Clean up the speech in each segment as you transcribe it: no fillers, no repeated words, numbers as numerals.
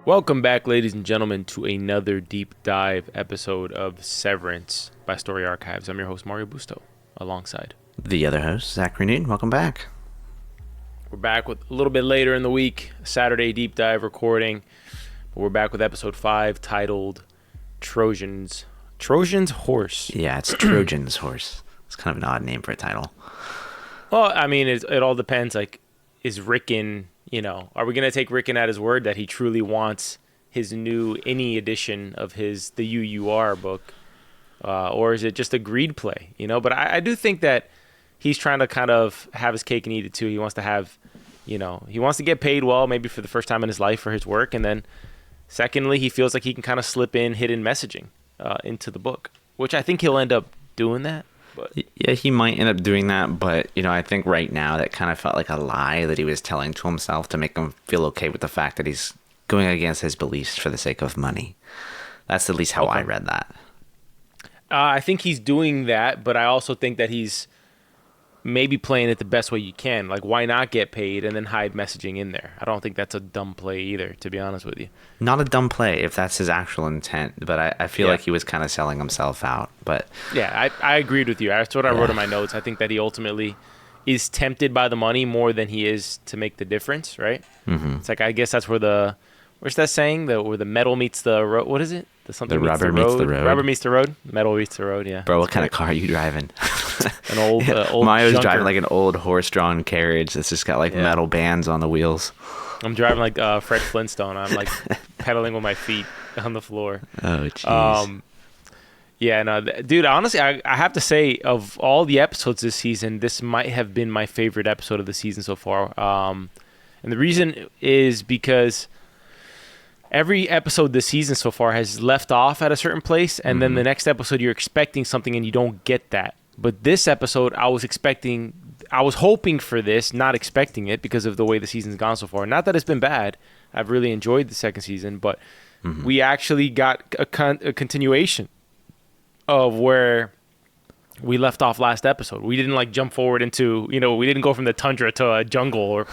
Welcome back, ladies and gentlemen, to another deep dive episode of Severance by Story Archives. I'm your host, Mario Busto, alongside the other host, Zachary. Welcome back. We're back with a little bit later in the week, Saturday deep dive recording. We're back with episode 5 titled Trojan's Horse. Yeah, it's Trojan's Horse. It's kind of an odd name for a title. Well, I mean, it all depends. Like, is Ricken, are we going to take Ricken at his word that he truly wants his new any edition of the UUR book? Or is it just a greed play? But I do think that he's trying to kind of have his cake and eat it too. He wants to have, he wants to get paid well, maybe for the first time in his life for his work. And then secondly, he feels like he can kind of slip in hidden messaging into the book, which I think he'll end up doing that. But yeah, he might end up doing that. But, I think right now that kind of felt like a lie that he was telling to himself to make him feel okay with the fact that he's going against his beliefs for the sake of money. That's at least how I read that. I think he's doing that, but I also think that he's maybe playing it the best way you can. Like, why not get paid and then hide messaging in there? I don't think that's a dumb play either, to be honest with you. Not a dumb play if that's his actual intent, but I feel like he was kind of selling himself out. But yeah, I agreed with you. That's what I wrote in my notes. I think that he ultimately is tempted by the money more than he is to make the difference, right? Mm-hmm. It's like, I guess that's where where's that saying? Where the metal meets the road. What is it? The rubber meets the road. Rubber meets the road. Metal meets the road. Yeah. Bro, what kind of car are you driving? An old Mario's junker. driving like an old horse-drawn carriage that's just got like metal bands on the wheels. I'm driving like Fred Flintstone. I'm like pedaling with my feet on the floor. Oh, jeez. Yeah, no, dude, honestly, I have to say, of all the episodes this season, this might have been my favorite episode of the season so far. And the reason is because every episode this season so far has left off at a certain place, and then the next episode you're expecting something and you don't get that. But this episode, I was hoping for this, not expecting it because of the way the season's gone so far. Not that it's been bad. I've really enjoyed the second season, but we actually got a continuation of where we left off last episode. We didn't like jump forward into, we didn't go from the tundra to a jungle or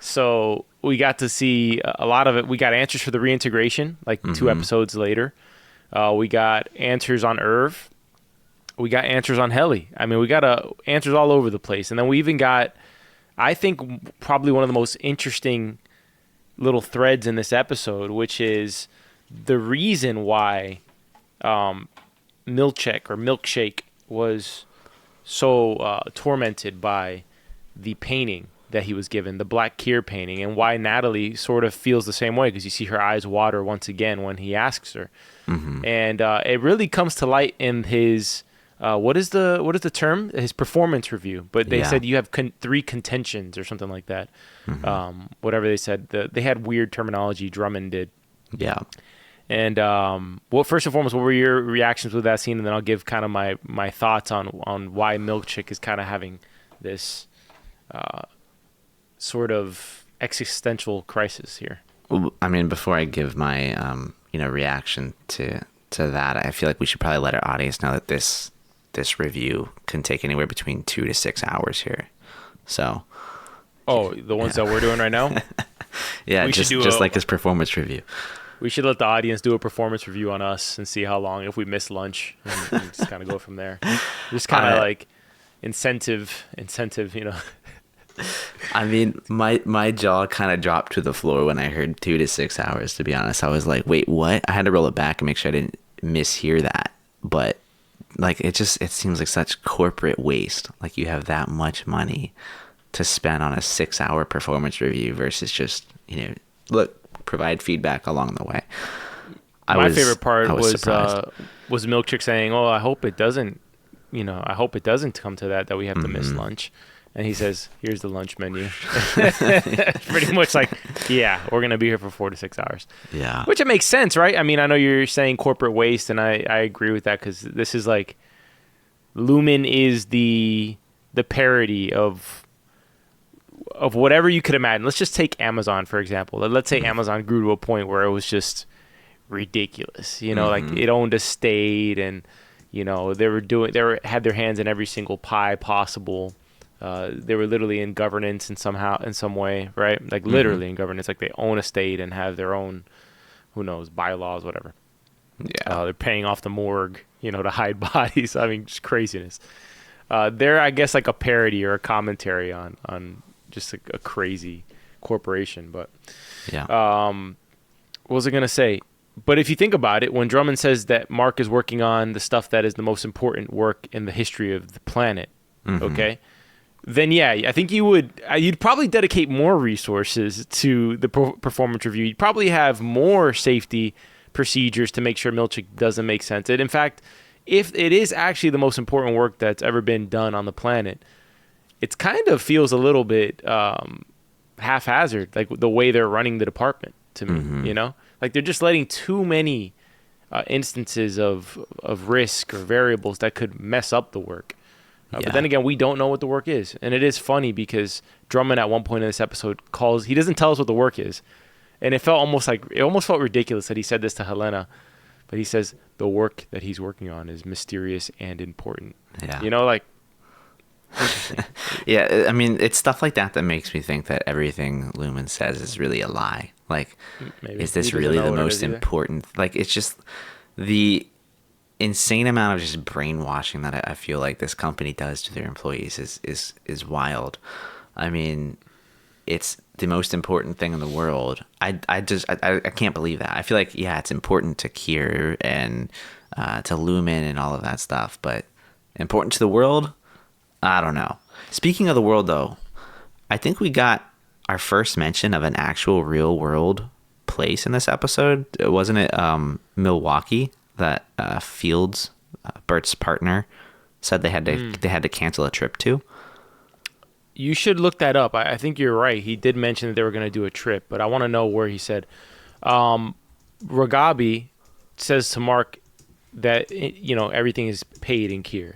so we got to see a lot of it. We got answers for the reintegration, like 2 episodes later. We got answers on Irv. We got answers on Heli. I mean, we got answers all over the place. And then we even got, I think, probably one of the most interesting little threads in this episode, which is the reason why Milchik was so tormented by the painting that he was given, the Black Kier painting, and why Natalie sort of feels the same way, because you see her eyes water once again when he asks her. And it really comes to light in his what is the term? His performance review. But they said you have 3 contentions or something like that. Whatever they said. They had weird terminology. Drummond did. Yeah. And first and foremost, what were your reactions with that scene? And then I'll give kind of my thoughts on why Milchick is kind of having this sort of existential crisis here. Well, I mean, before I give my reaction to that, I feel like we should probably let our audience know that this review can take anywhere between 2 to 6 hours here. So. Oh, the ones that we're doing right now? Yeah, just like his performance review. We should let the audience do a performance review on us and see how long, if we miss lunch, and just kind of go from there. Just kind of like incentive, I mean, my jaw kind of dropped to the floor when I heard 2 to 6 hours, to be honest. I was like, wait, what? I had to roll it back and make sure I didn't mishear that. But like, it seems like such corporate waste. Like, you have that much money to spend on a 6-hour performance review versus just, provide feedback along the way. My favorite part was surprised. Milchick saying, "Oh, I hope it doesn't, I hope it doesn't come to that we have to miss lunch." And he says, "Here's the lunch menu." Pretty much like, yeah, we're gonna be here for 4 to 6 hours. Yeah, which it makes sense, right? I mean, I know you're saying corporate waste, and I agree with that, because this is like, Lumen is the parody of whatever you could imagine. Let's just take Amazon, for example. Let's say Amazon grew to a point where it was just ridiculous. Like, it owned a state, and they had their hands in every single pie possible. They were literally in governance in some way, right? Like literally in governance, like they own a state and have their own, who knows, bylaws, whatever. Yeah. They're paying off the morgue, to hide bodies. I mean, just craziness. They're, I guess, like a parody or a commentary on just a crazy corporation. But Yeah. what was I gonna say? But if you think about it, when Drummond says that Mark is working on the stuff that is the most important work in the history of the planet, okay, then yeah, I think you'd probably dedicate more resources to the performance review. You'd probably have more safety procedures to make sure Milchick doesn't make sense. In fact, if it is actually the most important work that's ever been done on the planet, it kind of feels a little bit haphazard, like the way they're running the department to me, Like they're just letting too many instances of risk or variables that could mess up the work. But then again, we don't know what the work is. And it is funny because Drummond at one point in this episode he doesn't tell us what the work is. And it almost felt ridiculous that he said this to Helena, but he says the work that he's working on is mysterious and important. Yeah. Interesting. Yeah, I mean, it's stuff like that makes me think that everything Lumen says is really a lie. Like, Maybe. is this He doesn't really know the what it most is either. important? Like, it's just the insane amount of just brainwashing that I feel like this company does to their employees is wild. I mean, it's the most important thing in the world. I can't believe that. I feel like, yeah, it's important to Kier and to Lumen and all of that stuff, but important to the world? I don't know. Speaking of the world, though, I think we got our first mention of an actual real world place in this episode. Wasn't it Milwaukee that Fields, Bert's partner, said they had to cancel a trip to? You should look that up. I think you're right. He did mention that they were going to do a trip, but I want to know where he said. Ragabi says to Mark that everything is paid in Kier.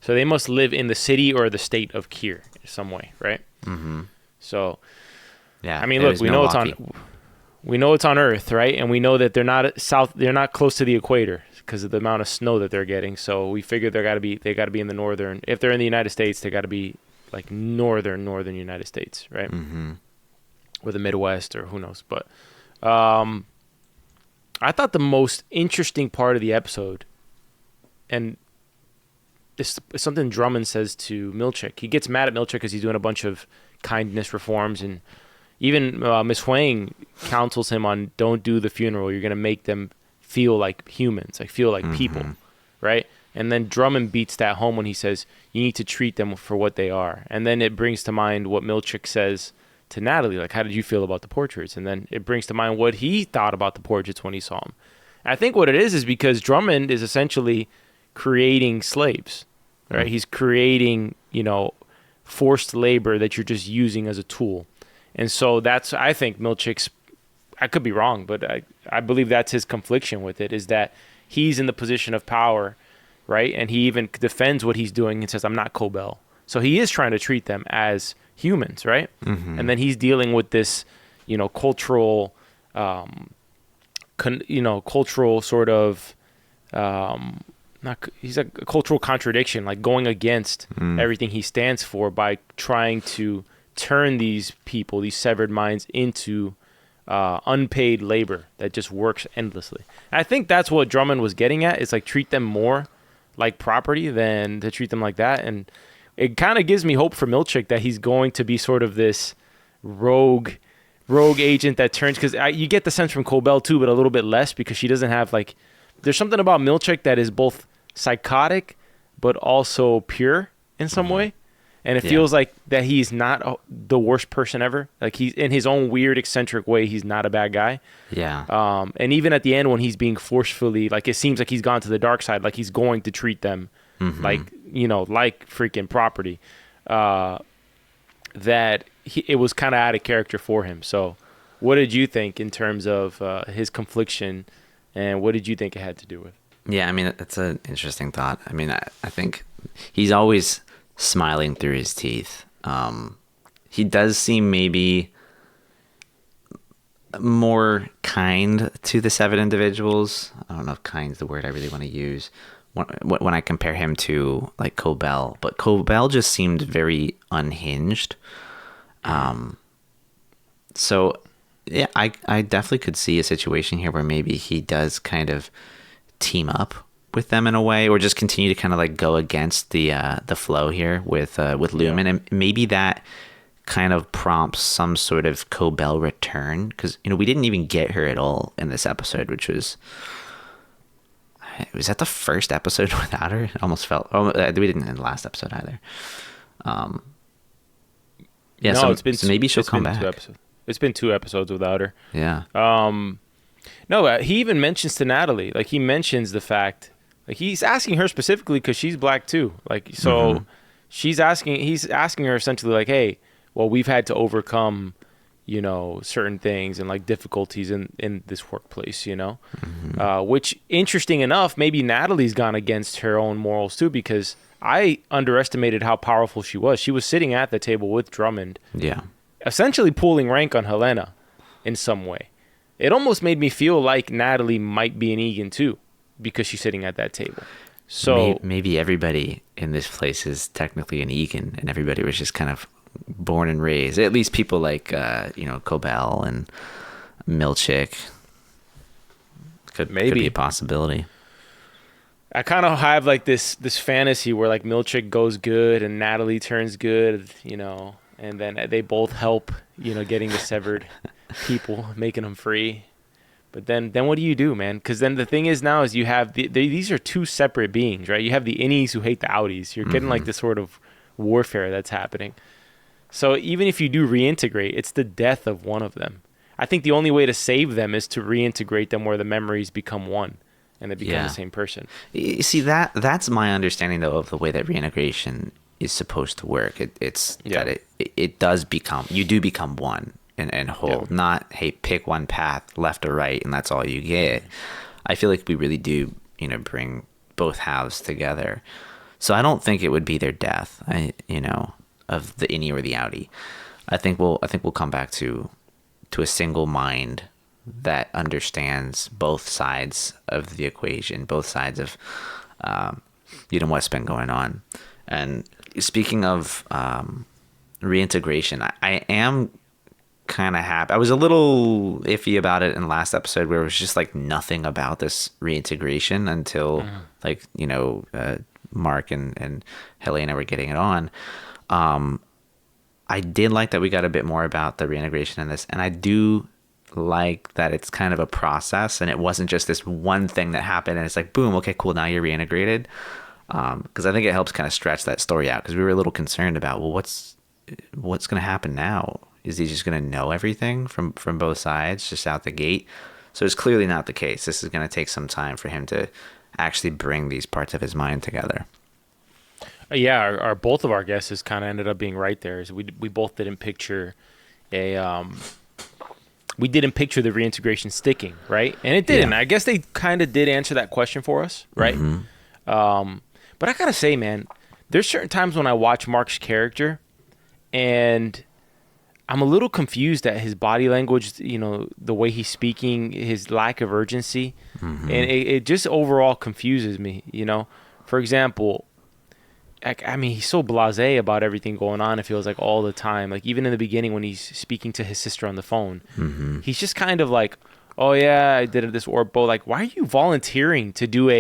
So they must live in the city or the state of Kier in some way, right? Mm-hmm. So, yeah. I mean, look, we know it's on Earth, right? And we know that they're not close to the equator because of the amount of snow that they're getting. So we figured they got to be in the northern. If they're in the United States, they got to be like northern United States, right? Mm-hmm. Or the Midwest, or who knows. But I thought the most interesting part of the episode, and it's something Drummond says to Milchick. He gets mad at Milchick because he's doing a bunch of kindness reforms, and even Miss Huang counsels him on don't do the funeral. You're going to make them feel like humans, like feel like people, right? And then Drummond beats that home when he says you need to treat them for what they are. And then it brings to mind what Milchick says to Natalie, like, how did you feel about the portraits? And then it brings to mind what he thought about the portraits when he saw them. I think what it is because Drummond is essentially creating slaves, right? He's creating, forced labor that you're just using as a tool. And so that's, I think Milchick's, I could be wrong, but I believe that's his confliction with it, is that he's in the position of power, right? And he even defends what he's doing and says, I'm not Cobell. So he is trying to treat them as humans, right? Mm-hmm. And then he's dealing with this, cultural, cultural sort of, he's a cultural contradiction, like going against everything he stands for by trying to turn these people, these severed minds, into unpaid labor that just works endlessly. And I think that's what Drummond was getting at, is like treat them more like property than to treat them like that. And it kind of gives me hope for Milchick that he's going to be sort of this rogue agent that turns, because you get the sense from Cobell too, but a little bit less, because she doesn't have like, there's something about Milchick that is both psychotic but also pure in some way. And it feels like that he's not the worst person ever. Like, he's in his own weird, eccentric way, he's not a bad guy. Yeah. And even at the end when he's being forcefully, like, it seems like he's gone to the dark side, like he's going to treat them like, like freaking property. That it was kind of out of character for him. So what did you think in terms of his confliction, and what did you think it had to do with? Yeah, I mean, that's an interesting thought. I mean, I think he's always smiling through his teeth. He does seem maybe more kind to the 7 individuals. I don't know if kind's the word I really want to use, when I compare him to like Cobell, but Cobell just seemed very unhinged. So yeah, I definitely could see a situation here where maybe he does kind of team up with them in a way, or just continue to kind of like go against the flow here with Lumen, and maybe that kind of prompts some sort of Cobell return, because we didn't even get her at all in this episode, which was that the first episode without her? It almost felt we didn't in the last episode either. Yeah, no, so maybe she'll come back. It's been 2 episodes without her. Yeah. No, he even mentions to Natalie, like he mentions the fact, like he's asking her specifically because she's black too. Like, so he's asking her essentially like, hey, well, we've had to overcome, certain things and like difficulties in this workplace, which interesting enough, maybe Natalie's gone against her own morals too, because I underestimated how powerful she was. She was sitting at the table with Drummond. Yeah. Essentially pulling rank on Helena in some way. It almost made me feel like Natalie might be an Egan too, because she's sitting at that table. So maybe everybody in this place is technically an Egan, and everybody was just kind of born and raised. At least people like Cobell and Milchick. Could be a possibility. I kind of have like this fantasy where like Milchick goes good and Natalie turns good, and then they both help, getting the severed people, making them free. But then what do you do, man? Because then the thing is now is you have these are 2 separate beings, right? You have the innies who hate the outies. You're getting like this sort of warfare that's happening. So even if you do reintegrate, it's the death of one of them. I think the only way to save them is to reintegrate them where the memories become one and they become the same person. You see, that's my understanding though of the way that reintegration is supposed to work. It's that it does become, you do become one and whole, not, hey, pick one path left or right and that's all you get. I feel like we really do, bring both halves together. So I don't think it would be their death, of the innie or the outie. I think we'll come back to a single mind that understands both sides of the equation, both sides of what's been going on. And speaking of reintegration, I am kind of happy. I was a little iffy about it in the last episode where it was just like nothing about this reintegration until Mark and Helena were getting it on. I did like that we got a bit more about the reintegration in this, and I do like that it's kind of a process and it wasn't just this one thing that happened and it's like, boom, okay, cool, now you're reintegrated. Because I think it helps kind of stretch that story out, because we were a little concerned about, well, what's going to happen now? Is he just going to know everything from both sides just out the gate? So it's clearly not the case. This is going to take some time for him to actually bring these parts of his mind together. Yeah, our both of our guesses kind of ended up being right there. We both didn't picture we didn't picture the reintegration sticking, right? And it didn't. I guess they kind of did answer that question for us, right? But I gotta say, man, there's certain times when I watch Mark's character and I'm a little confused at his body language, the way he's speaking, his lack of urgency, and it just overall confuses me, For example, I mean, he's so blasé about everything going on, it feels like all the time. Like, even in the beginning when he's speaking to his sister on the phone, he's just kind of like, oh, yeah, I did this orbo. Like, why are you volunteering to do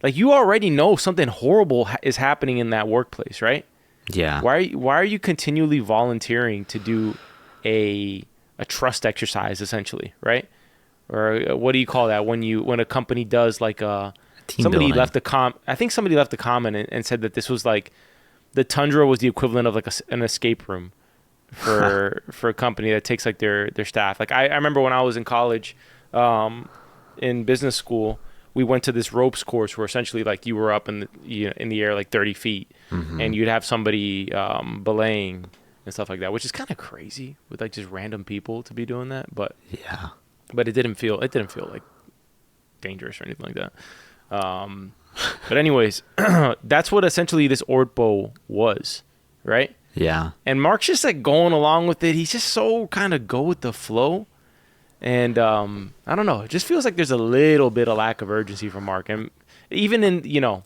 like, you already know something horrible is happening in that workplace, right? Yeah. Why are you continually volunteering to do a trust exercise, essentially, right? Or what do you call that when a company does like a somebody left a I think somebody left a comment and said that this was like the Tundra was the equivalent of like an escape room for a company that takes like their staff. Like I remember when I was in college, in business school, we went to this ropes course where essentially like you were up in the air like 30 feet and you'd have somebody belaying and stuff like that, which is kind of crazy with like just random people to be doing that. But it didn't feel like dangerous or anything like that. But anyways, that's what essentially this Ortbo was, right? Yeah. And Mark's just like going along with it. He's just so kind of go with the flow. And I don't know. It just feels like there's a little bit of lack of urgency from Mark. And even in,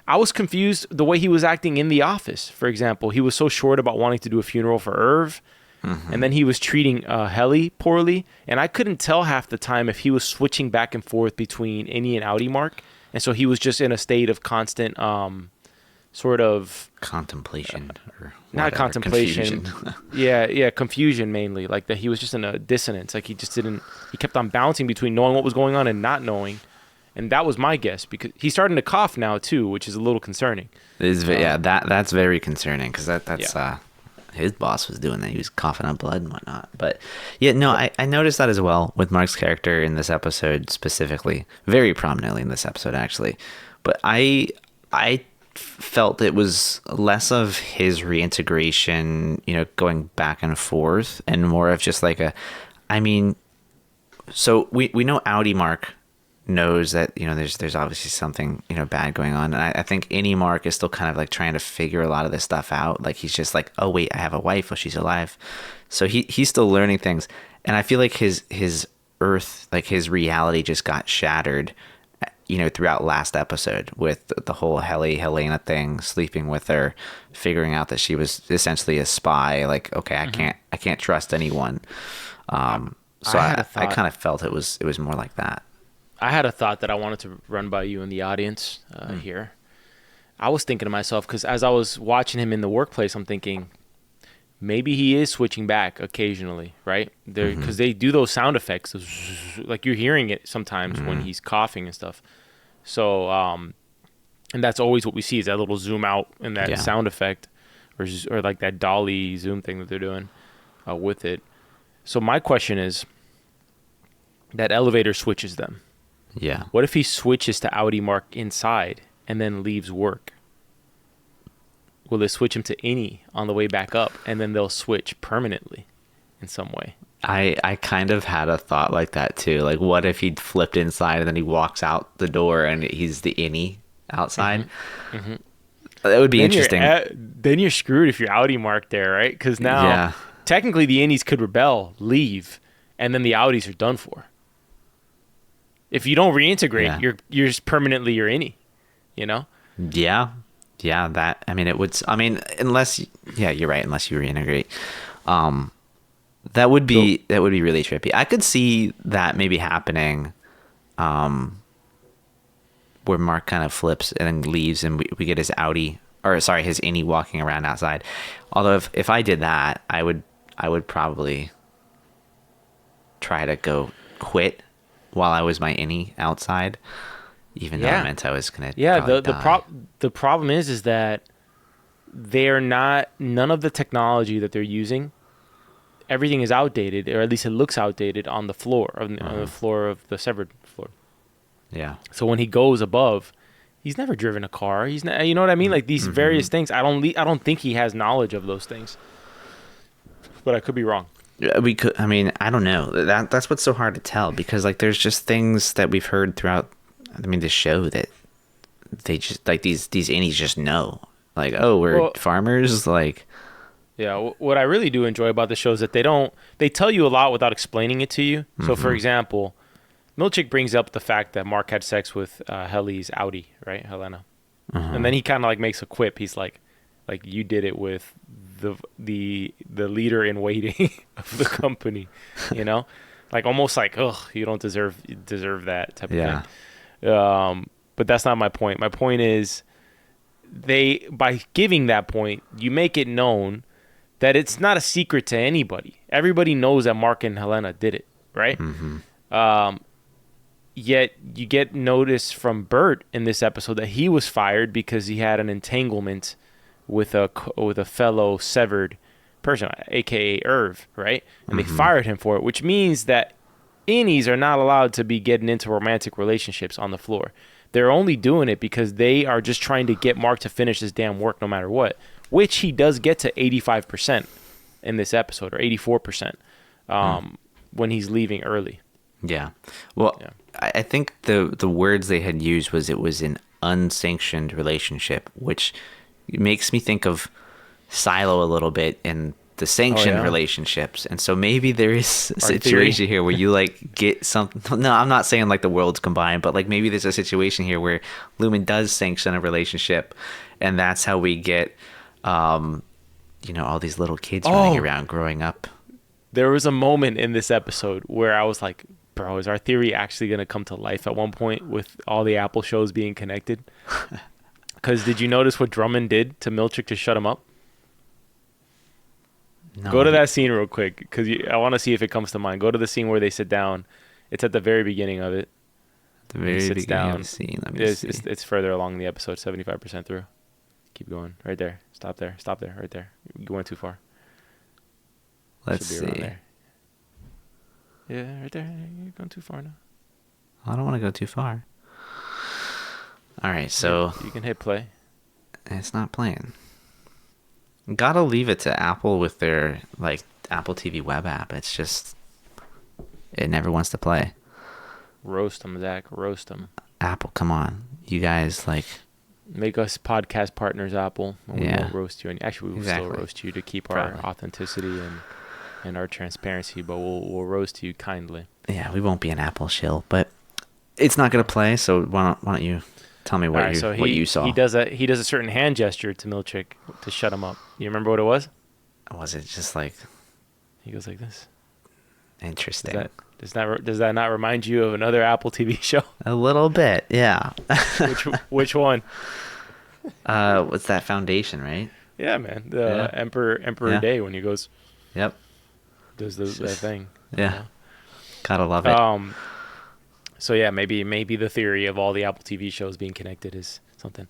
I was confused the way he was acting in the office. For example, he was so short about wanting to do a funeral for Irv, and then he was treating Helly poorly, and I couldn't tell half the time if he was switching back and forth between Innie and Audi Mark, and so he was just in a state of constant sort of contemplation, or not whatever, contemplation. confusion. Confusion mainly. Like that he was just in a dissonance. Like he kept on bouncing between knowing what was going on and not knowing. And that was my guess, because he's starting to cough now too, which is a little concerning. That's very concerning, because that's his boss was doing that. He was coughing up blood and whatnot. But yeah, no, I noticed that as well with Mark's character in this episode specifically, very prominently in this episode actually. But I felt it was less of his reintegration, going back and forth, and more of just like so we know Audi Mark knows that there's obviously something bad going on, and I think any Mark is still kind of like trying to figure a lot of this stuff out. Like he's just like, oh wait, I have a wife, oh she's alive, so he's still learning things. And I feel like his earth, like his reality, just got shattered throughout last episode with the whole Helena thing, sleeping with her, figuring out that she was essentially a spy. Like, okay, I can't trust anyone. So I kind of felt it was more like that. I had a thought that I wanted to run by you in the audience here. I was thinking to myself, because as I was watching him in the workplace, I'm thinking maybe he is switching back occasionally, right? Because they do those sound effects, like you're hearing it sometimes when he's coughing and stuff. So, and that's always what we see, is that little zoom out and that sound effect, or like that dolly zoom thing that they're doing with it. So my question is, that elevator switches them. Yeah. What if he switches to Audi Mark inside and then leaves work? Will they switch him to Innie on the way back up, and then they'll switch permanently in some way? I kind of had a thought like that too. Like, what if he flipped inside and then he walks out the door and he's the Innie outside? That would be interesting. Then you're screwed if you're Audi Mark there, right? Because now technically the Innies could rebel, leave, and then the Audis are done for. If you don't reintegrate, you're just permanently your Innie, Yeah. That, it would, unless, you're right. Unless you reintegrate, that would be really trippy. I could see that maybe happening, where Mark kind of flips and then leaves, and we get his his Innie walking around outside. Although if I did that, I would probably try to go quit while I was my Innie outside, even though it meant I was gonna. Yeah, the problem is that none of the technology that they're using, everything is outdated, or at least it looks outdated on the floor on the floor of the severed floor. Yeah. So when he goes above, he's never driven a car. He's not, you know what I mean? Like these various things. I don't think he has knowledge of those things, but I could be wrong. We could. I don't know. That's what's so hard to tell, because like there's just things that we've heard throughout. The show that they just like these Innies just know. Like, oh, we're farmers. Like, yeah. What I really do enjoy about the show is that they tell you a lot without explaining it to you. So, for example, Milchik brings up the fact that Mark had sex with Helly's Audi, right, Helena, and then he kind of like makes a quip. He's like you did it with the leader in waiting of the company, like almost like, oh, you don't deserve that type of thing. But that's not my point. My point is, by giving that point, you make it known that it's not a secret to anybody. Everybody knows that Mark and Helena did it, right? Yet you get notice from Bert in this episode that he was fired because he had an entanglement with a fellow severed person, aka Irv, right? And they fired him for it, which means that Innies are not allowed to be getting into romantic relationships on the floor. They're only doing it because they are just trying to get Mark to finish his damn work no matter what, which he does get to 85% in this episode, or 84% when he's leaving early. Yeah. Well, I think the words they had used was it was an unsanctioned relationship, which makes me think of Silo a little bit in the sanctioned yeah. relationships. And so maybe there is a Our situation theory. here where you like get something. No, I'm not saying like the worlds combined, but like maybe there's a situation here where Lumen does sanction a relationship, and that's how we get, all these little kids running Oh, around growing up. there was a moment in this episode where I was like, bro, is our theory actually going to come to life at one point with all the Apple shows being connected? Because did you notice what Drummond did to Milchick to shut him up? No, Go to that scene real quick because I want to see if it comes to mind. Go to the scene where they sit down. It's at the very beginning of it. the He very sits beginning down. of the scene. Let me see. It's further along the episode, 75% through. Keep going. Right there. Stop there. Stop there. Right there. You went too far. Let's Should be around see. there. Yeah, right there. You're going too far now. I don't want to go too far. All right, so You can hit play. it's not playing. Gotta leave it to Apple with their like Apple TV web app. It's just it never wants to play. Roast them, Zach. Roast them. Apple, come on, you guys like. Make us podcast partners, Apple. And we Yeah. won't roast you. And actually, we will still Exactly. roast you to keep our Probably. authenticity and our transparency, but we'll roast you kindly. Yeah, we won't be an Apple shill, but it's not gonna play. So why don't you tell me what All right, what you saw? He does a certain hand gesture to Milchick to shut him up. You remember what it was? Was it just like He goes like this. interesting? Does that not remind you of another Apple TV show? A little bit, yeah. Which one? What's that? Foundation, right? Yeah, man. The Yeah. Emperor Yeah. Day when he goes Yep. does It's that just- thing. Yeah. Gotta love it. So yeah, maybe the theory of all the Apple TV shows being connected is something.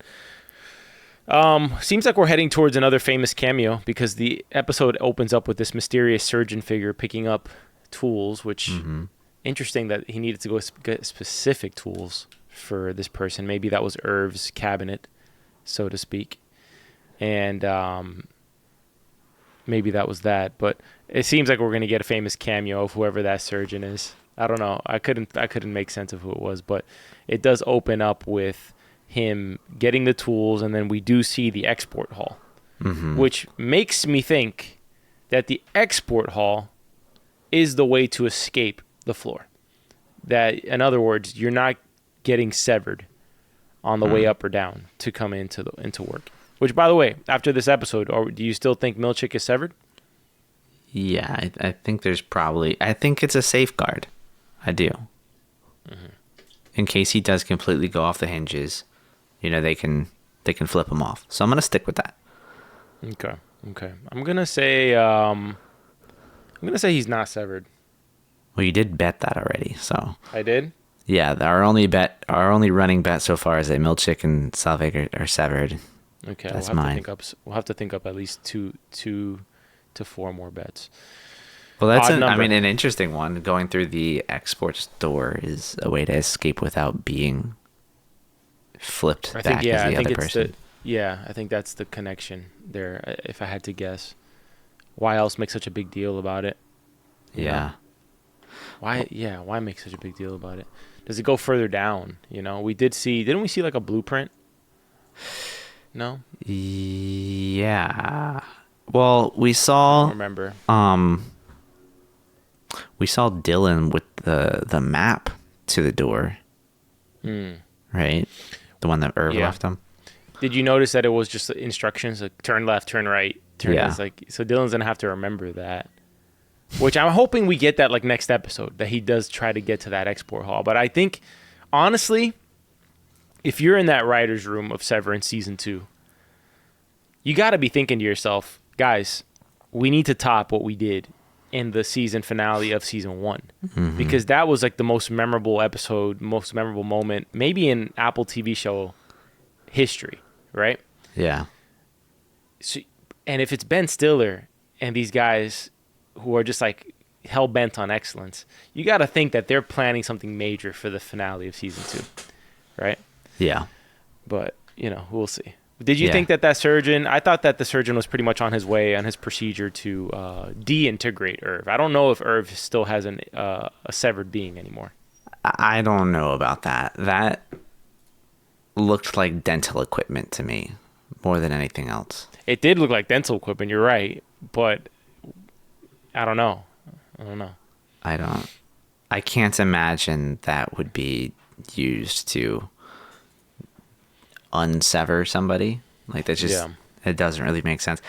Seems like we're heading towards another famous cameo because the episode opens up with this mysterious surgeon figure picking up tools, which interesting that he needed to go get specific tools for this person. Maybe that was Irv's cabinet, so to speak. And maybe that was that, but it seems like we're going to get a famous cameo of whoever that surgeon is. I don't know. I couldn't make sense of who it was, but it does open up with him getting the tools, and then we do see the export hall, which makes me think that the export hall is the way to escape the floor. That, in other words, you're not getting severed on the way up or down to come into work. Which, by the way, after this episode, do you still think Milchick is severed? Yeah, I think there's probably. I think it's a safeguard. I do. In case he does completely go off the hinges, they can flip him off. So I'm gonna stick with that. Okay. I'm gonna say he's not severed. Well, you did bet that already, so I did. yeah. Our only running bet so far is that Milchick and Salvig are severed. Okay, That's we'll have mine. to think up. We'll have to think up at least two to four more bets. Well, that's Odd number. an interesting one. Going through the export door is a way to escape without being flipped back as the other person. I think that's the connection there. If I had to guess, why else make such a big deal about it? You Yeah. know? Why make such a big deal about it? Does it go further down? Didn't we see like a blueprint? No, Yeah. Well, we I saw don't remember. we saw Dylan with the map to the door, right? The one that Irv Yeah. left him. Did you notice that it was just instructions like turn left, turn right, turn? Yeah. It's like, so Dylan's gonna have to remember that. Which I'm hoping we get that like next episode, that he does try to get to that export hall. But I think, honestly, if you're in that writer's room of Severance season 2, you got to be thinking to yourself, guys, we need to top what we did in the season finale of season 1. Because that was like the most memorable episode, most memorable moment, maybe in Apple TV show history, right? Yeah. So, and if it's Ben Stiller and these guys who are just like hell bent on excellence, you got to think that they're planning something major for the finale of season 2, right? Yeah. But we'll see. Did you Yeah. think that surgeon? I thought that the surgeon was pretty much on his way on his procedure to deintegrate Irv. I don't know if Irv still has a severed being anymore. I don't know about that. That looked like dental equipment to me more than anything else. It did look like dental equipment. You're right, but I don't know. I don't know. I can't imagine that would be used to unsever somebody. Like that just it doesn't really make sense.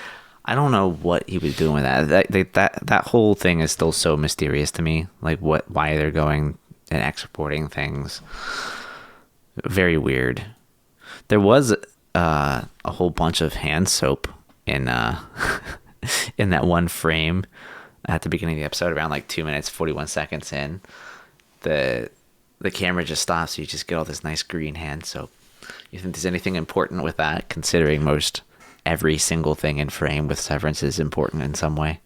I don't know what he was doing with that whole thing is still so mysterious to me. Like why they're going and exporting things. Very weird. There was a whole bunch of hand soap in in that one frame at the beginning of the episode, around like 2 minutes 41 seconds in. The camera just stops, so you just get all this nice green hand soap. You think there's anything important with that, considering most every single thing in frame with Severance is important in some way?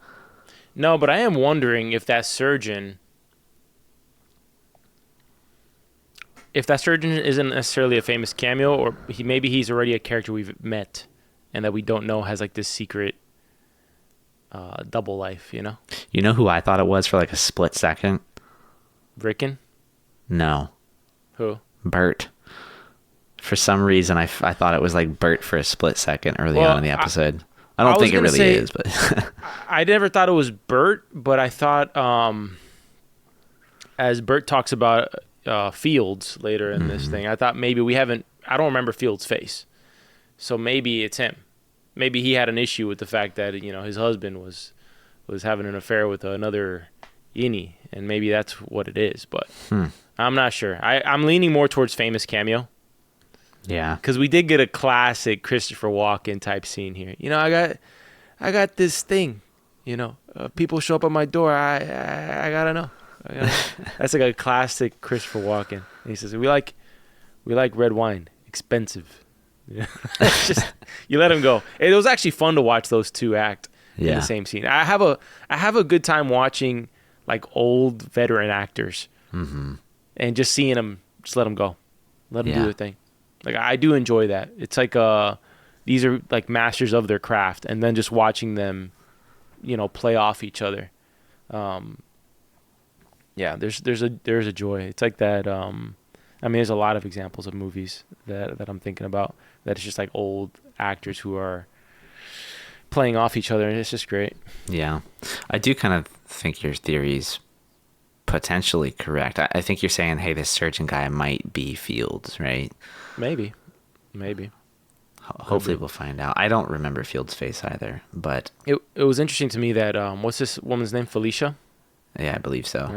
No, but I am wondering if that surgeon isn't necessarily a famous cameo, or maybe he's already a character we've met and that we don't know has like this secret double life, you know? You know who I thought it was for like a split second? Ricken? No. Who? Bert. For some reason, I thought it was like Bert for a split second early on in the episode. I don't think it really is, but... I never thought it was Bert, but I thought as Bert talks about Fields later in this thing, I thought maybe I don't remember Fields' face. So maybe it's him. Maybe he had an issue with the fact that, you know, his husband was having an affair with another innie, and maybe that's what it is, but I'm not sure. I'm leaning more towards famous cameo. Yeah. Because we did get a classic Christopher Walken type scene here. You know, I got this thing, you know, people show up at my door. I gotta know. That's like a classic Christopher Walken. And he says, we like red wine, expensive. Yeah. It's just, you let him go. It was actually fun to watch those two act in the same scene. I have a good time watching like old veteran actors and just seeing them, just let them go, let them do their thing. Like I do enjoy that. It's like these are like masters of their craft, and then just watching them, you know, play off each other. There's a joy. It's like that. I mean, there's a lot of examples of movies that I'm thinking about that it's just like old actors who are playing off each other, and it's just great. Yeah. I do kind of think your theory's potentially correct. I think you're saying, hey, this surgeon guy might be Fields, right? Maybe. Hopefully we'll find out. I don't remember Fields' face either, but... It was interesting to me that, what's this woman's name? Felicia? Yeah, I believe so.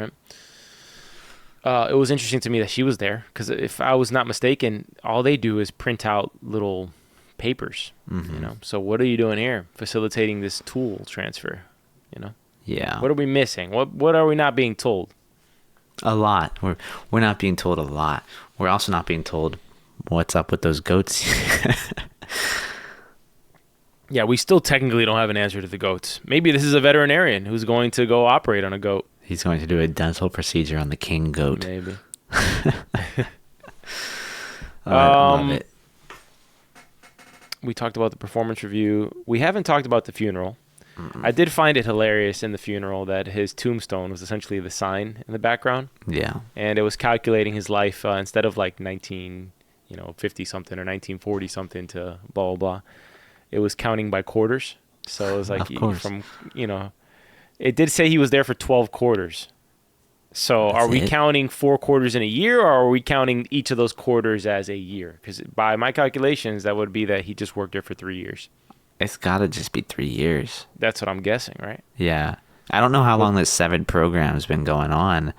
Right. It was interesting to me that she was there, because if I was not mistaken, all they do is print out little papers, you know? So what are you doing here? Facilitating this tool transfer, you know? Yeah. What are we missing? What are we not being told? A lot. We're not being told a lot. We're also not being told what's up with those goats. Yeah, we still technically don't have an answer to the goats. Maybe this is a veterinarian who's going to go operate on a goat. He's going to do a dental procedure on the king goat. Maybe. I love it. We talked about the performance review. We haven't talked about the funeral. I did find it hilarious in the funeral that his tombstone was essentially the sign in the background. Yeah. And it was calculating his life instead of like 1950 something or 1940 something to blah, blah, blah. It was counting by quarters. So it was like from, you know, it did say he was there for 12 quarters. So are we counting 4 quarters in a year, or are we counting each of those quarters as a year? Because by my calculations, that would be that he just worked there for 3 years. It's got to just be 3 years. That's what I'm guessing, right? Yeah. I don't know how long this 7 program's been going on.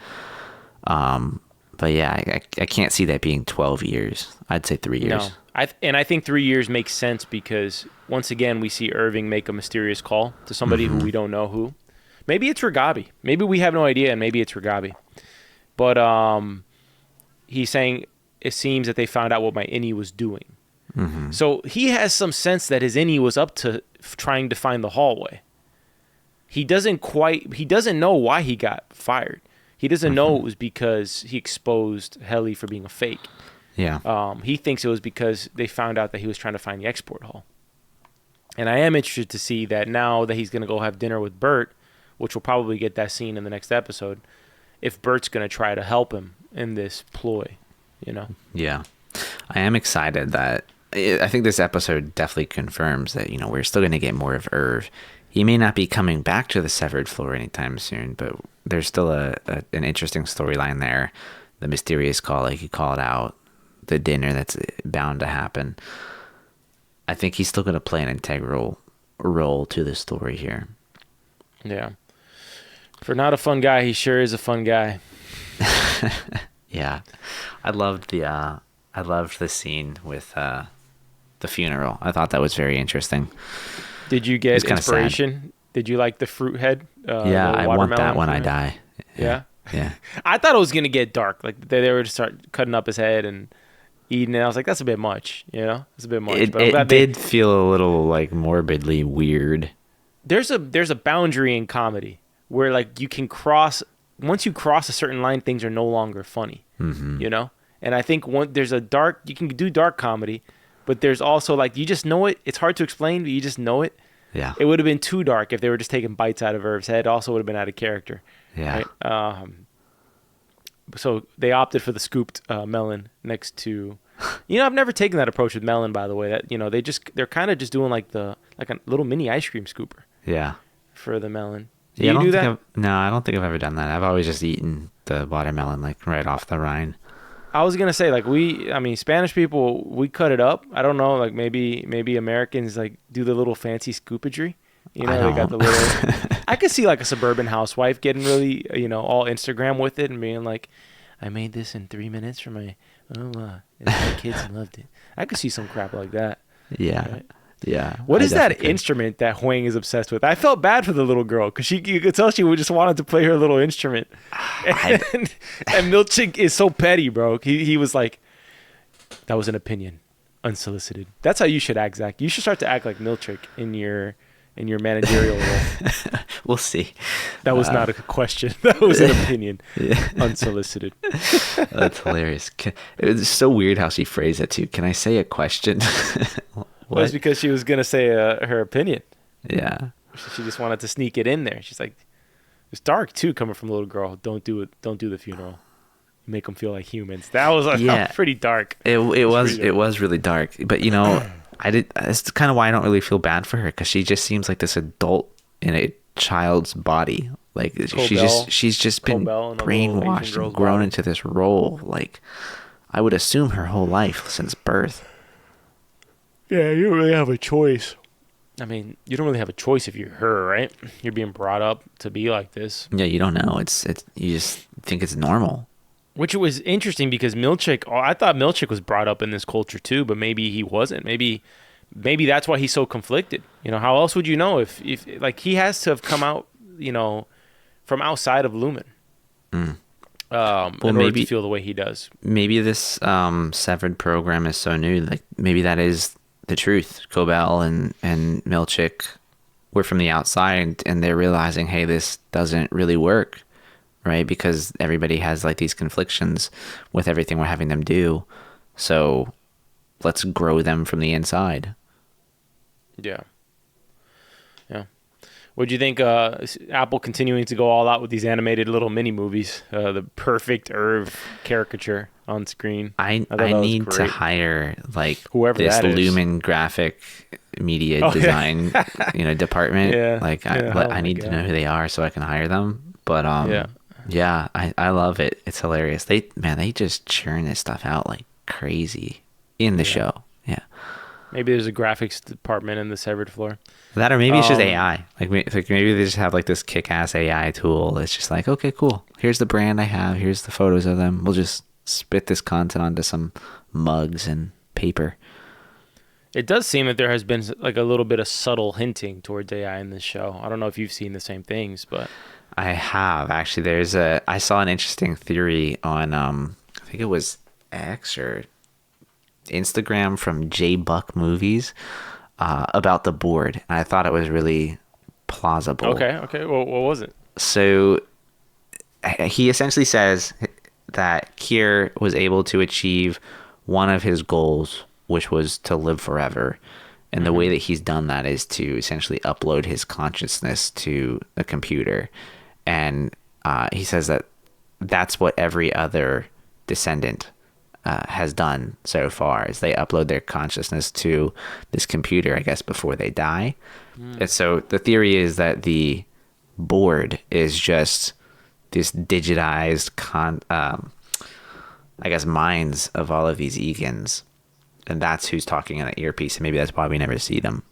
But yeah, I can't see that being 12 years. I'd say 3 years. No. I think 3 years makes sense because, once again, we see Irving make a mysterious call to somebody who we don't know who. Maybe it's Rigabi. Maybe we have no idea, and maybe it's Rigabi. But he's saying it seems that they found out what my innie was doing. So he has some sense that his innie was up to trying to find the hallway. He doesn't know why he got fired. He doesn't know it was because he exposed Helly for being a fake. Yeah. He thinks it was because they found out that he was trying to find the export hall. And I am interested to see that now that he's going to go have dinner with Bert, which we'll probably get that scene in the next episode, if Bert's going to try to help him in this ploy, you know? Yeah. I am excited that I think this episode definitely confirms that, you know, we're still going to get more of Irv. He may not be coming back to the severed floor anytime soon, but there's still an interesting storyline there. The mysterious call, like he called out, the dinner that's bound to happen. I think he's still going to play an integral role to the story here. Yeah. For not a fun guy, he sure is a fun guy. Yeah. I loved the scene with the funeral. I thought that was very interesting. Did you get inspiration? Did you like the fruit head? Yeah, I want that when I die. Yeah? Yeah. I thought it was going to get dark. Like they were to start cutting up his head and eating it. I was like, that's a bit much, you know? It's a bit much. It did feel a little like morbidly weird. There's a boundary in comedy where like you can once you cross a certain line, things are no longer funny, you know? And I think you can do dark comedy, but there's also like, you just know it. It's hard to explain, but you just know it. Yeah. It would have been too dark if they were just taking bites out of Irv's head. It also would have been out of character. Yeah. Right? So they opted for the scooped melon next to, I've never taken that approach with melon, by the way. That they're kind of just doing like a little mini ice cream scooper. Yeah. For the melon. Do you do that? No, I don't think I've ever done that. I've always just eaten the watermelon like right off the rind. I was gonna say like Spanish people, we cut it up. I don't know, like maybe Americans like do the little fancy scoopagery. They got the little. I could see like a suburban housewife getting really all Instagram with it and being like, I made this in 3 minutes for my kids loved it. I could see some crap like that. Yeah. Right? Yeah. What is that instrument that Huang is obsessed with? I felt bad for the little girl because you could tell she just wanted to play her little instrument. And Milchik is so petty, bro. He was like, that was an opinion, unsolicited. That's how you should act, Zach. You should start to act like Milchik in your managerial role. We'll see. That was not a question. That was an opinion, unsolicited. That's hilarious. It was so weird how she phrased it too. Can I say a question? Well, it's because she was gonna say her opinion. Yeah. She just wanted to sneak it in there. She's like, it's dark too, coming from a little girl. Don't do it. Don't do the funeral. Make them feel like humans. That was pretty dark. It was really dark. But that's kind of why I don't really feel bad for her, because she just seems like this adult in a child's body. Like she's just been brainwashed and grown into this role. Like I would assume her whole life since birth. Yeah, you don't really have a choice. I mean, you don't really have a choice if you're her, right? You're being brought up to be like this. Yeah, you don't know. It's you just think it's normal. Which was interesting because Milchick, I thought Milchick was brought up in this culture too, but maybe he wasn't. Maybe that's why he's so conflicted. How else would you know if like he has to have come out, from outside of Lumen. In order to feel the way he does. Maybe this severed program is so new. Like maybe that is the truth. Cobell and Milchick were from the outside and they're realizing, hey, this doesn't really work, right? Because everybody has like these conflictions with everything we're having them do. So let's grow them from the inside. Yeah. What do you think? Apple continuing to go all out with these animated little mini movies, the perfect Irv caricature on screen. I need to hire like whoever this that Lumen graphic media design, department. Yeah. Like I need to know who they are so I can hire them. But yeah, I love it. It's hilarious. They just churn this stuff out like crazy in the show. Yeah. Maybe there's a graphics department in the severed floor. That, or maybe it's just AI. Like maybe they just have like this kick-ass AI tool. It's just like, okay, cool. Here's the brand I have. Here's the photos of them. We'll just spit this content onto some mugs and paper. It does seem that there has been like a little bit of subtle hinting towards AI in this show. I don't know if you've seen the same things, but I have actually. I saw an interesting theory on I think it was X or Instagram from J Buck Movies about the board, and I thought it was really plausible. Okay. Well, what was it? So he essentially says that Kier was able to achieve one of his goals, which was to live forever. And the way that he's done that is to essentially upload his consciousness to a computer. And he says that that's what every other descendant has done so far is they upload their consciousness to this computer, I guess, before they die. And so the theory is that the board is just this digitized I guess minds of all of these Egans, and that's who's talking in an earpiece, and maybe that's why we never see them.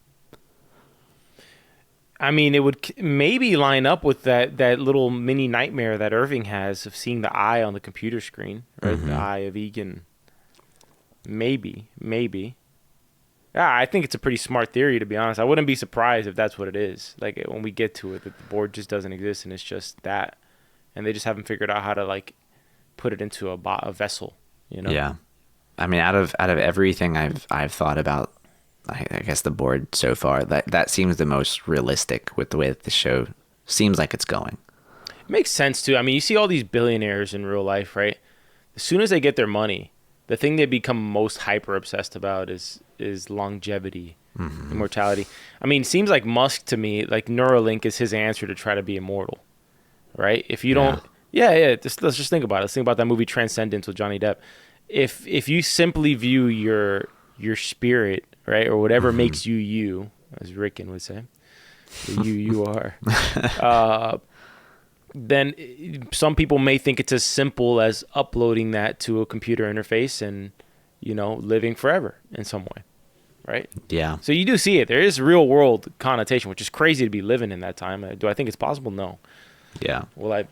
I mean, it would maybe line up with that little mini nightmare that Irving has of seeing the eye on the computer screen, right? The eye of Egan. Maybe. Yeah, I think it's a pretty smart theory, to be honest. I wouldn't be surprised if that's what it is. Like, when we get to it, that the board just doesn't exist and it's just that. And they just haven't figured out how to, like, put it into a vessel, you know? Yeah. I mean, out of everything I've thought about, I guess the board so far, that seems the most realistic with the way that the show seems like it's going. It makes sense, too. I mean, you see all these billionaires in real life, right? As soon as they get their money, the thing they become most hyper obsessed about is longevity, immortality. I mean, it seems like Musk to me, like Neuralink is his answer to try to be immortal, right? If you don't, let's just think about it. Let's think about that movie Transcendence with Johnny Depp. If you simply view your spirit, right, or whatever makes you, as Ricken would say, you are. Then some people may think it's as simple as uploading that to a computer interface and, you know, living forever in some way, right? Yeah. So you do see it. There is real world connotation, which is crazy to be living in that time. Do I think it's possible? No. Yeah. Well,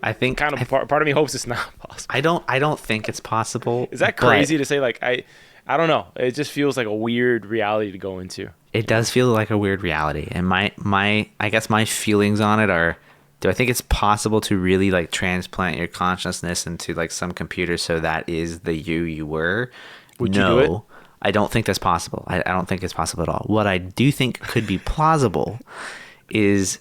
I think kind of part of me hopes it's not possible. I don't think it's possible. Is that crazy to say? Like, I don't know. It just feels like a weird reality to go into. It does feel like a weird reality, and my I guess my feelings on it are: do I think it's possible to really like transplant your consciousness into like some computer so that is the you were? Would you do it? I don't think that's possible. I don't think it's possible at all. What I do think could be plausible is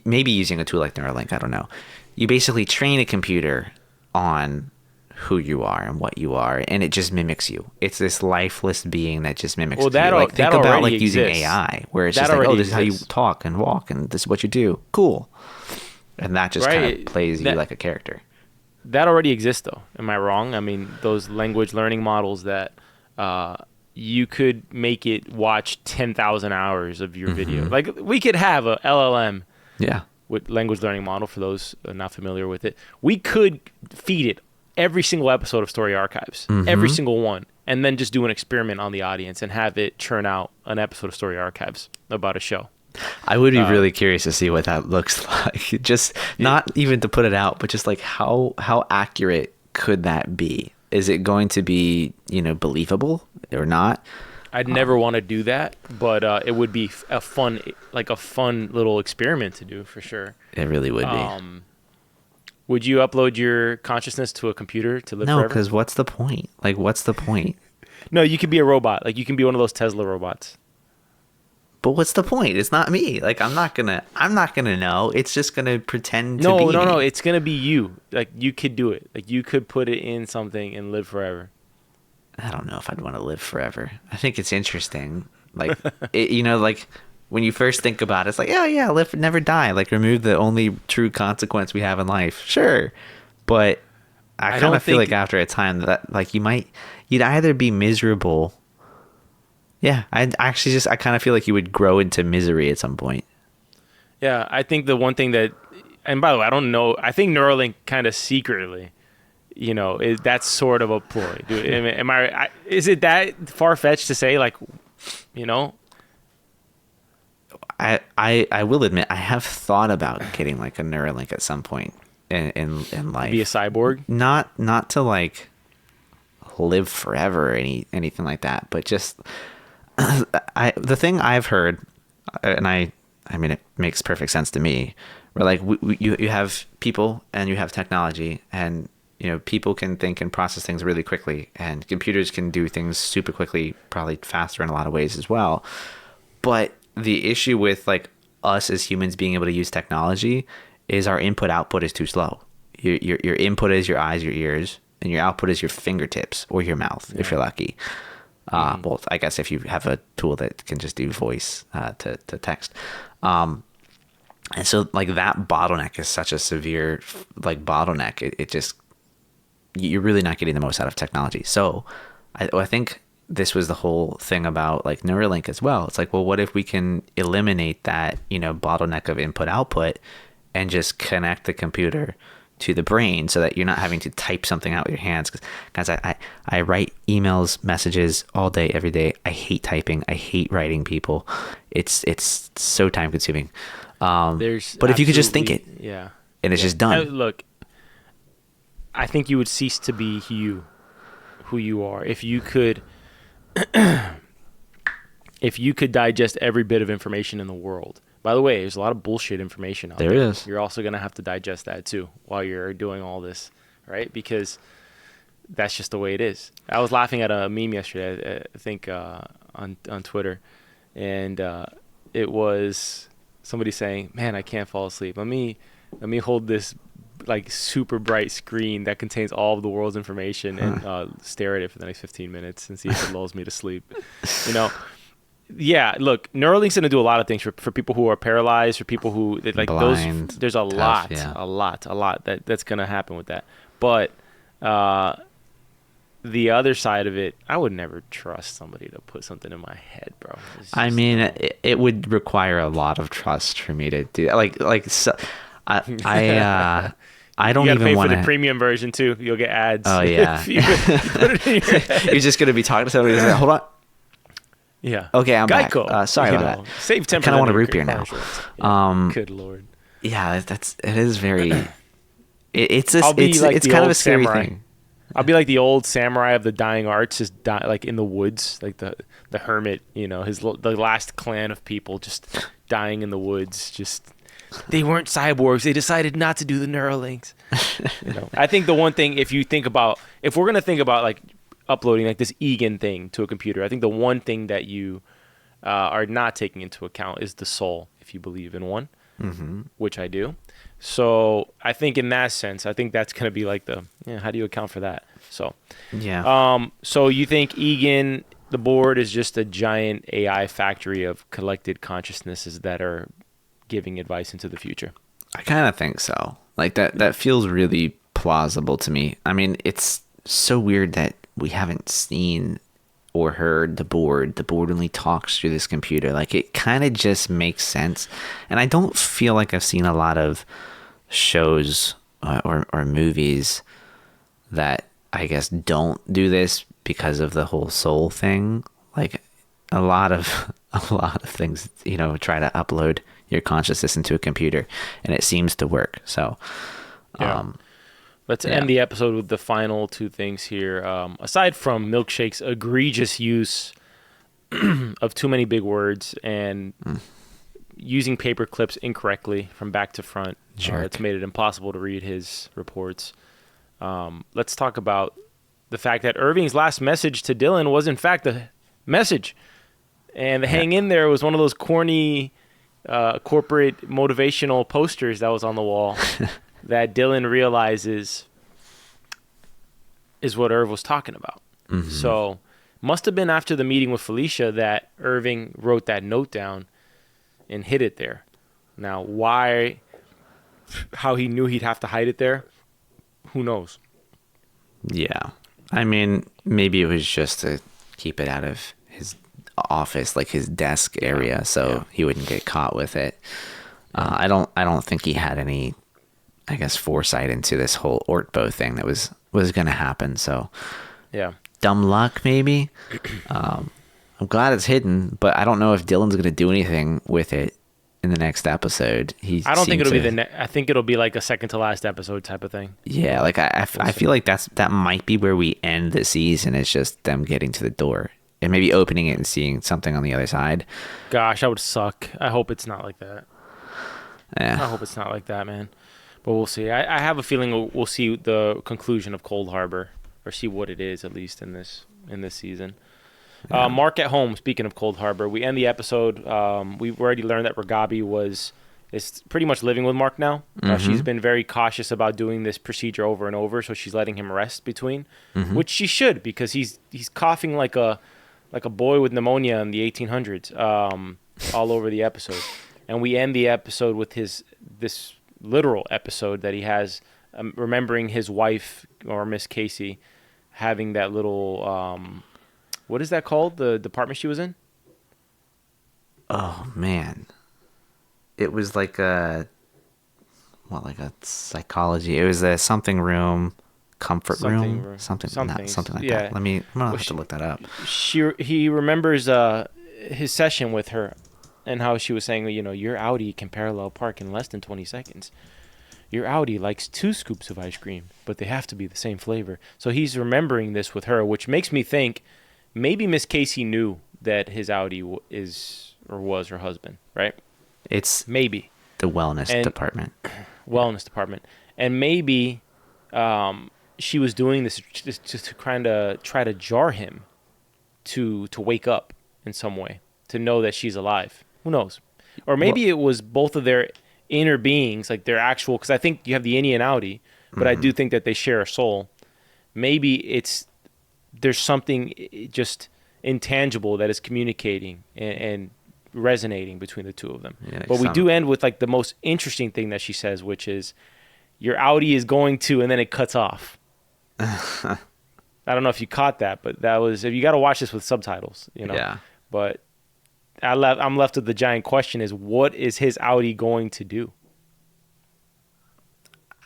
maybe using a tool like Neuralink. I don't know. You basically train a computer on who you are and what you are, and it just mimics you. It's this lifeless being that just mimics you. Like, think about like using AI, where it's just like, oh, this is how you talk and walk, and this is what you do. Cool. And that just kind of plays you like a character. That already exists, though. Am I wrong? I mean, those language learning models that you could make it watch 10,000 hours of your video. Like, we could have a LLM with language learning model, for those not familiar with it. We could feed it every single episode of Story Archives, every single one, and then just do an experiment on the audience and have it churn out an episode of Story Archives about a show. I would be really curious to see what that looks like. Just not even to put it out, but just like how accurate could that be? Is it going to be, you know, believable or not? I'd never want to do that, but it would be a fun little experiment to do for sure. It really would be. Would you upload your consciousness to a computer to live forever? No, because what's the point? Like, what's the point? No, you could be a robot. Like, you can be one of those Tesla robots. But what's the point? It's not me. Like, I'm not gonna know. It's just gonna pretend to be me. No. It's gonna be you. Like, you could do it. Like, you could put it in something and live forever. I don't know if I'd want to live forever. I think it's interesting. Like, you know, like when you first think about it, it's like, yeah, live, never die. Like, remove the only true consequence we have in life. Sure. But I kind of feel like after a time that, like, you'd either be miserable. Yeah, I kind of feel like you would grow into misery at some point. Yeah, I think the one thing that, and by the way, I don't know, I think Neuralink kind of secretly, you know, that's sort of a ploy. Dude, is it that far-fetched to say, like, you know? I will admit, I have thought about getting like a Neuralink at some point in life. Be a cyborg? Not to like live forever or anything like that, but just the thing I've heard, and I mean it makes perfect sense to me, where like you have people and you have technology, and you know, people can think and process things really quickly, and computers can do things super quickly, probably faster in a lot of ways as well. But the issue with like us as humans being able to use technology is our input output is too slow. Your input is your eyes, your ears, and your output is your fingertips or your mouth, if you're lucky. Well, I guess if you have a tool that can just do voice to text. And so like that bottleneck is such a severe like bottleneck. It just, you're really not getting the most out of technology. So I think this was the whole thing about like Neuralink as well. It's like, well, what if we can eliminate that, bottleneck of input output and just connect the computer to the brain so that you're not having to type something out with your hands? Because I write emails, messages all day, every day. I hate typing. I hate writing people. It's so time consuming. But if you could just think it, yeah, and it's just done. Look, I think you would cease to be who you are if you could digest every bit of information in the world. By the way, there's a lot of bullshit information out there. There is. You're also going to have to digest that too while you're doing all this, right? Because that's just the way it is. I was laughing at a meme yesterday, I think on Twitter, and it was somebody saying, "Man, I can't fall asleep. Let me hold this like super bright screen that contains all of the world's information and stare at it for the next 15 minutes and see if it lulls me to sleep." Yeah, look, Neuralink's going to do a lot of things for people who are paralyzed, for people who like blind, there's a lot that's going to happen with that. But the other side of it, I would never trust somebody to put something in my head, bro. I mean, it would require a lot of trust for me to do that. So, I don't even want to pay for the premium version too. You'll get ads. Oh yeah. You put it in your head. You're just gonna be talking to somebody who's like, hold on. Yeah. Okay, I'm Geico. back. Sorry about that. Save 10%. I kind of want a root beer now. Yeah. Good Lord. Yeah, it is very. It's like kind of a scary thing. I'll be like the old samurai of the dying arts, just like in the woods, like the hermit. The last clan of people just dying in the woods. Just they weren't cyborgs. They decided not to do the Neuralinks. I think the one thing, if we're gonna think about like uploading like this Egan thing to a computer, I think the one thing that you are not taking into account is the soul, if you believe in one, which I do. So I think in that sense, I think that's going to be like how do you account for that? So, yeah. So you think Egan, the board, is just a giant AI factory of collected consciousnesses that are giving advice into the future? I kind of think so. Like that feels really plausible to me. I mean, it's so weird that we haven't seen or heard the board. The board only talks through this computer. Like, it kind of just makes sense. And I don't feel like I've seen a lot of shows or movies that I guess don't do this because of the whole soul thing. Like, a lot of things, try to upload your consciousness into a computer, and it seems to work. So, Let's end the episode with the final two things here. Aside from Milkshake's egregious use of too many big words and using paper clips incorrectly from back to front, it's made it impossible to read his reports. Let's talk about the fact that Irving's last message to Dylan was in fact a message. And the hang in there was one of those corny corporate motivational posters that was on the wall. That Dylan realizes is what Irv was talking about. So must have been after the meeting with Felicia that Irving wrote that note down and hid it there. Now, how he knew he'd have to hide it there, who knows? Yeah. I mean, maybe it was just to keep it out of his office, like his desk area, so he wouldn't get caught with it. I don't think he had any, I guess, foresight into this whole Ortbo thing that was going to happen. So, dumb luck maybe. I'm glad it's hidden, but I don't know if Dylan's going to do anything with it in the next episode. I don't think it'll be I think it'll be like a second to last episode type of thing. Yeah, like I feel like that might be where we end the season. It's just them getting to the door and maybe opening it and seeing something on the other side. Gosh, that would suck. I hope it's not like that. Yeah. I hope it's not like that, man. But we'll see. I have a feeling we'll see the conclusion of Cold Harbor, or see what it is at least in this season. Yeah. Mark at home. Speaking of Cold Harbor, we end the episode. We've already learned that Ragabi is pretty much living with Mark now. She's been very cautious about doing this procedure over and over, so she's letting him rest between, which she should, because he's coughing like a boy with pneumonia in the 1800s, all over the episode. And we end the episode with this literal episode that he has remembering his wife or Miss Casey having that little what is that called? The department she was in? Oh man, it was like a psychology. It was a something room, comfort room, something like that. I'm gonna have to look that up. He remembers his session with her, and how she was saying, your Audi can parallel park in less than 20 seconds. Your Audi likes 2 scoops of ice cream, but they have to be the same flavor. So he's remembering this with her, which makes me think maybe Miss Casey knew that his Audi was her husband, right? It's maybe the wellness department. Wellness department. And maybe she was doing this just to kind of try to jar him to wake up in some way, to know that she's alive. Who knows? Or maybe it was both of their inner beings, like their actual, because I think you have the Innie and Audi, but I do think that they share a soul. Maybe there's something just intangible that is communicating and resonating between the two of them. Yeah, but we do end with like the most interesting thing that she says, which is, your Audi is going to, and then it cuts off. I don't know if you caught that, but that was, you got to watch this with subtitles, Yeah. But I'm left with the giant question is, what is his Audi going to do?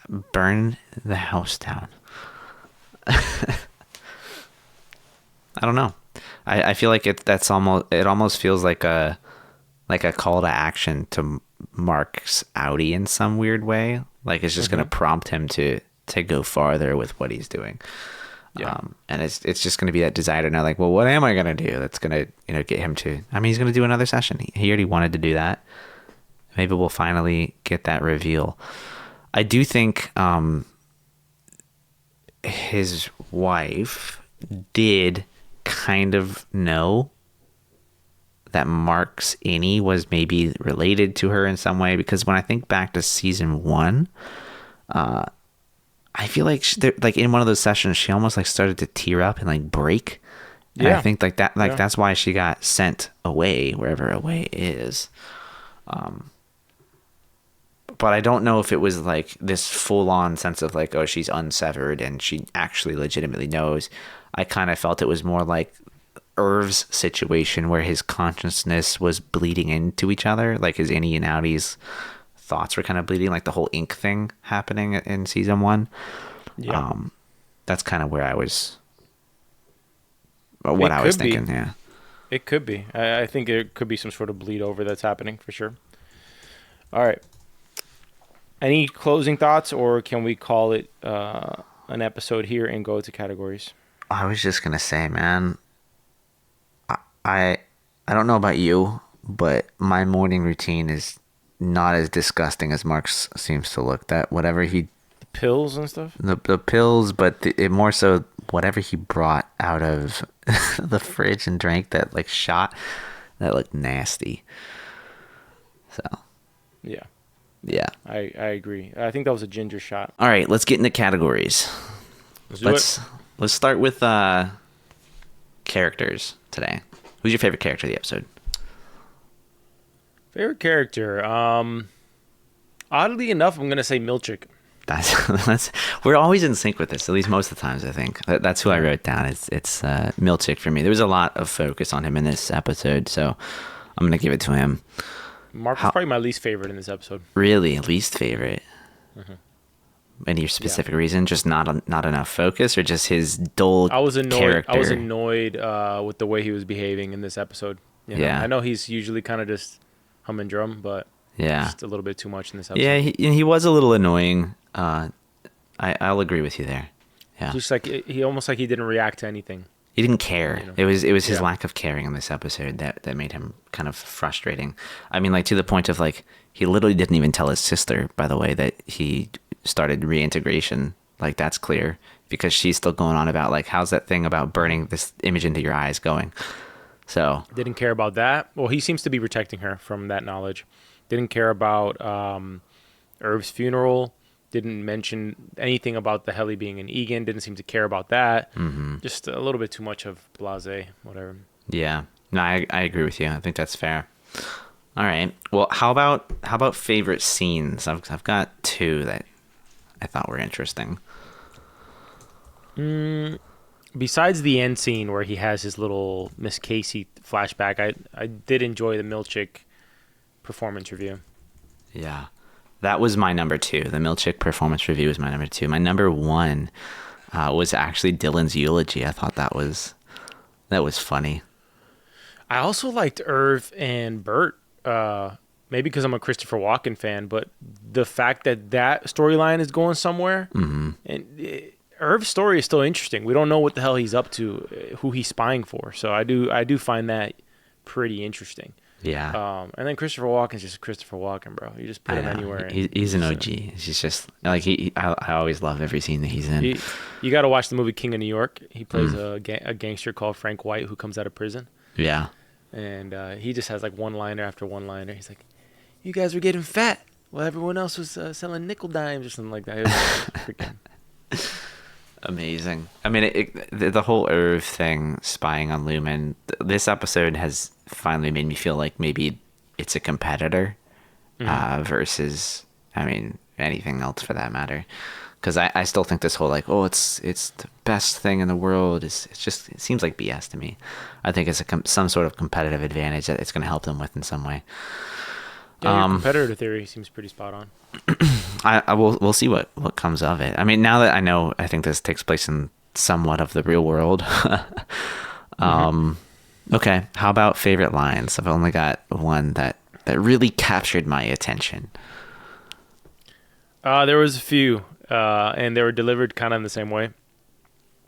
Burn the house down. I don't know. I feel like it almost feels like a call to action to Mark's Audi in some weird way. Like it's just going to prompt him to go farther with what he's doing. Yeah. And it's just going to be that desire to know, like, well, what am I going to do that's going to get him to, he's going to do another session. He already wanted to do that. Maybe we'll finally get that reveal. I do think his wife did kind of know that Mark's Innie was maybe related to her in some way, because when I think back to season 1, I feel like like in one of those sessions, she almost like started to tear up and like break. And I think like that, that's why she got sent away, wherever away is. But I don't know if it was like this full on sense of like, oh, she's unsevered and she actually legitimately knows. I kind of felt it was more like Irv's situation where his consciousness was bleeding into each other. Like his Innie and Audi's thoughts were kind of bleeding, like the whole ink thing happening in season 1. Yeah. That's kind of where I was, what I was thinking. Yeah. It could be. I think it could be some sort of bleed over that's happening for sure. All right. Any closing thoughts, or can we call it an episode here and go to categories? I was just going to say, man, I don't know about you, but my morning routine is not as disgusting as Mark's seems to look. That whatever the pills and stuff? The pills, but it more so whatever he brought out of the fridge and drank, that like shot, that looked nasty. So. Yeah. Yeah. I agree. I think that was a ginger shot. All right, let's get into categories. Let's start with characters today. Who's your favorite character of the episode? Favorite character? Oddly enough, I'm going to say Milchik. We're always in sync with this, at least most of the times, I think. That's who I wrote down. It's Milchick for me. There was a lot of focus on him in this episode, so I'm going to give it to him. Mark was probably my least favorite in this episode. Really? Least favorite? Mm-hmm. Any specific reason? Just not enough focus, or just his dull character? I was annoyed with the way he was behaving in this episode. Yeah. I know he's usually kind of just hum and drum, but just a little bit too much in this episode. Yeah, he was a little annoying. I'll agree with you there. Yeah. Just like he almost like he didn't react to anything. He didn't care. It was his lack of caring in this episode that made him kind of frustrating. I mean, like to the point of like he literally didn't even tell his sister, by the way, that he started reintegration. Like that's clear, because she's still going on about like, how's that thing about burning this image into your eyes going? So didn't care about that. Well, he seems to be protecting her from that knowledge. Didn't care about Irv's funeral. Didn't mention anything about the heli being an Egan. Didn't seem to care about that. Mm-hmm. Just a little bit too much of blase, whatever. Yeah. No, I agree with you. I think that's fair. All right. Well, how about favorite scenes? I've got two that I thought were interesting. Besides the end scene where he has his little Miss Casey flashback, I did enjoy the Milchick performance review. Yeah. That was my number 2. The Milchick performance review was my number 2. My number 1 was actually Dylan's eulogy. I thought that was funny. I also liked Irv and Bert. Maybe because I'm a Christopher Walken fan, but the fact that storyline is going somewhere, and Irv's story is still interesting. We don't know what the hell he's up to, who he's spying for. So I do find that pretty interesting. Yeah. And then Christopher Walken's just Christopher Walken, bro. You just put him anywhere. He's an OG. He's just like I always love every scene that he's in. You got to watch the movie King of New York. He plays a gangster called Frank White who comes out of prison. Yeah. And he just has like one-liner after one-liner. He's like, "You guys were getting fat while everyone else was selling nickel dimes," or something like that. It was freaking amazing. I mean, the whole Irv thing, spying on Lumen. This episode has finally made me feel like maybe it's a competitor versus, I mean, anything else for that matter. Because I still think this whole like, oh, it's the best thing in the world. It seems like BS to me. I think it's some sort of competitive advantage that it's going to help them with in some way. Yeah, your competitor theory seems pretty spot on. We'll see what comes of it. I mean, now that I think this takes place in somewhat of the real world. Okay, how about favorite lines? I've only got one that really captured my attention. There was a few, and they were delivered kind of in the same way.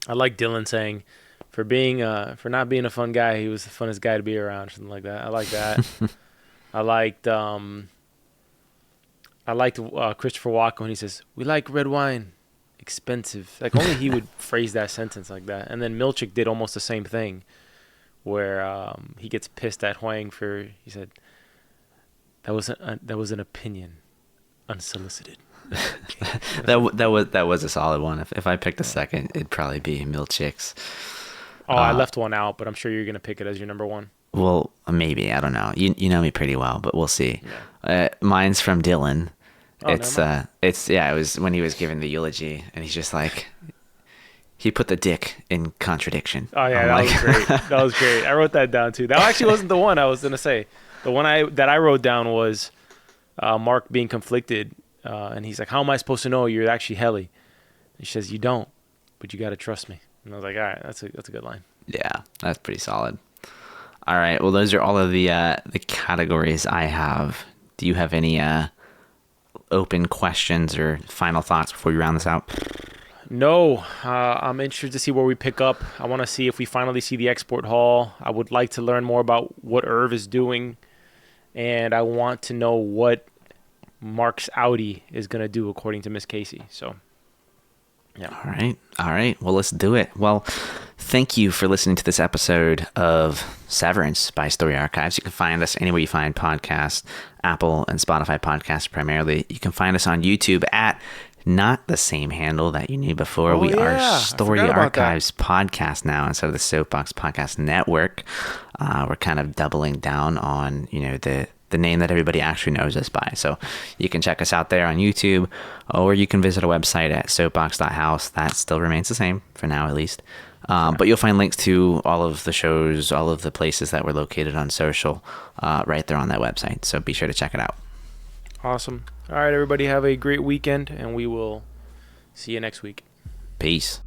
I like Dylan saying, for not being a fun guy, he was the funnest guy to be around, something like that. I like that. I liked Christopher Walken when he says, "We like red wine, expensive." Like only he would phrase that sentence like that. And then Milchik did almost the same thing, where he gets pissed at Huang he said, that was an opinion, unsolicited. that was a solid one. If I picked a second, it'd probably be Milchick's. Oh, I left one out, but I'm sure you're gonna pick it as your number 1. Well, maybe, I don't know. You know me pretty well, but we'll see. Yeah. Mine's from Dylan. Oh, It was when he was giving the eulogy, and he's just like, he put the dick in contradiction. Oh yeah, that was great. That was great. I wrote that down too. That actually wasn't the one I was gonna say. The one that I wrote down was Mark being conflicted, and he's like, "How am I supposed to know you're actually Helly?" And she says, "You don't, but you gotta trust me." And I was like, "All right, that's a good line." Yeah, that's pretty solid. All right. Well, those are all of the categories I have. Do you have any open questions or final thoughts before we round this out? No. I'm interested to see where we pick up. I want to see if we finally see the export hall. I would like to learn more about what Irv is doing, and I want to know what Mark's Audi is going to do according to Miss Casey. So, yeah. All right. Well, let's do it. Well, thank you for listening to this episode of Severance by Story Archives. You can find us anywhere you find podcasts, Apple and Spotify podcasts primarily. You can find us on YouTube at not the same handle that you knew before. We are Story Archives Podcast now instead of the Soapbox Podcast Network. We're kind of doubling down on, the name that everybody actually knows us by. So you can check us out there on YouTube, or you can visit our website at soapbox.house. That still remains the same for now, at least. But you'll find links to all of the shows, all of the places that we're located on social, right there on that website. So be sure to check it out. Awesome. All right, everybody, have a great weekend, and we will see you next week. Peace.